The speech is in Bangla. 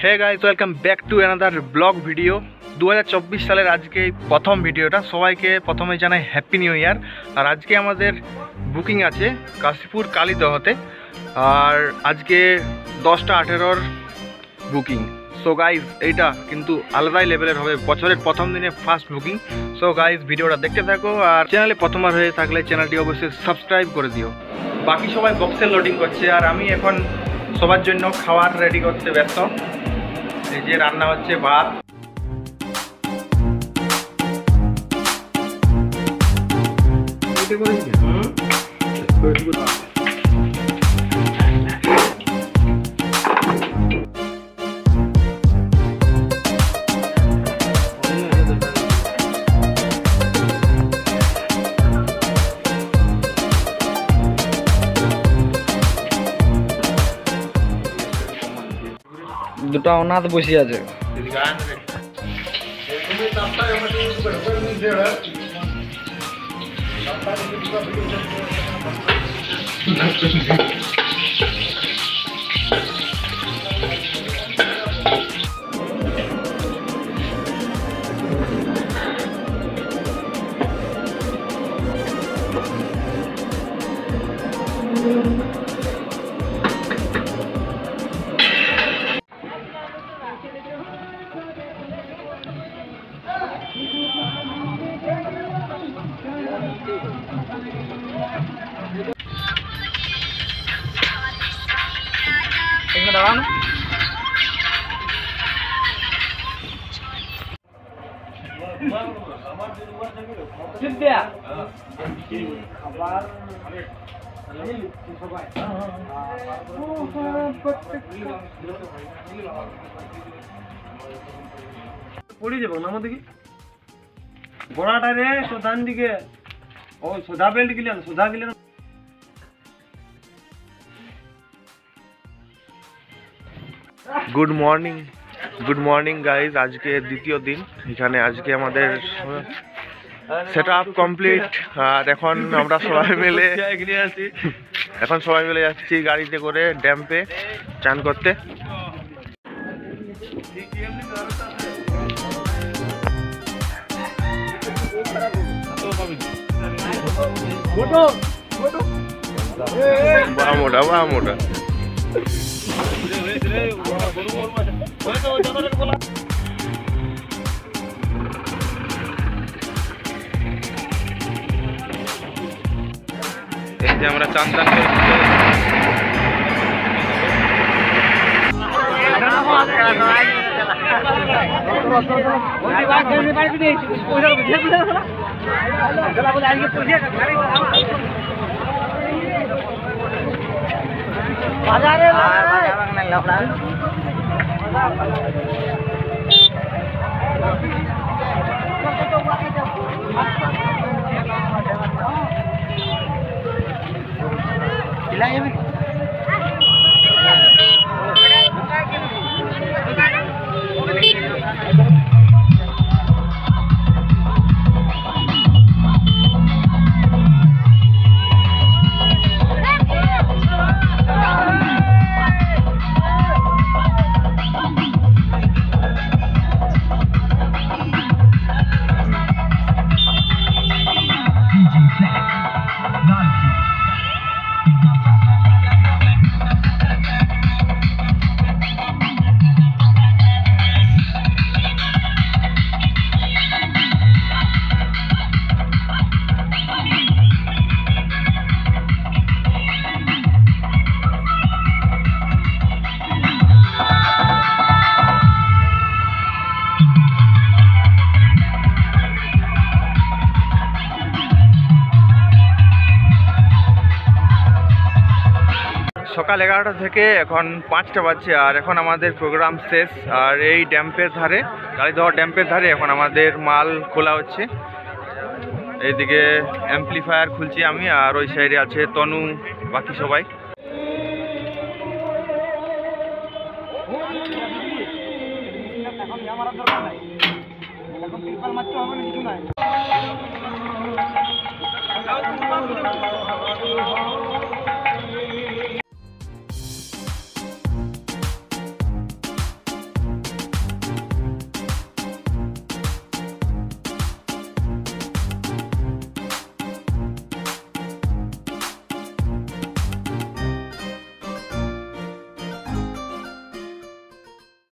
Hey guys, welcome back to another blog video. 2024 সালের আজকে প্রথম ভিডিওটা। সবাইকে প্রথমে জানাই হ্যাপি নিউ ইয়ার। আর আজকে আমাদের বুকিং আছে কাশীপুর কালীদহতে, আর আজকে 10টা 18-র বুকিং। সো গাইজ এইটা কিন্তু আলাদাই লেভেলের হবে, বছরের প্রথম দিনে ফার্স্ট বুকিং। সো গাইজ ভিডিওটা দেখতে থাকো, আর চ্যানেলে প্রথমবার হয়ে থাকলে চ্যানেলটি অবশ্যই সাবস্ক্রাইব করে দিও। বাকি সবাই বক্সে লোডিং করছে, আর আমি এখন সবার জন্য খাবার রেডি করতে ব্যস্ত। এই যে রান্না হচ্ছে ভাত, দুটা অনাথ বসে আছে। দাঁড়ানো পড়ে যাবো না আমাদের বড়াটা রে সোধান দিকে ও সোধা বেল্ট গিলেন সোধা গিলেন। Good morning guys. আজকে দ্বিতীয় দিন এখানে। আজকে আমাদের সেট আপ কমপ্লিট, আর এখন আমরা সবাই মিলে যাচ্ছি গাড়িতে করে ড্যাম্পে চান করতে। বা মোটা এই যে আমরা চান টান বাজারে সকাল 11টা থেকে এখন 5টা বাজছে, আর এখন আমাদের প্রোগ্রাম শেষ। আর এই ড্যাম্পের ধারে, কালীদহ ড্যাম্পের ধারে এখন আমাদের মাল খোলা হচ্ছে। এইদিকে অ্যাম্পলিফায়ার খুলছি আমি, আর ওই সাইডে আছে তনু, বাকি সবাই।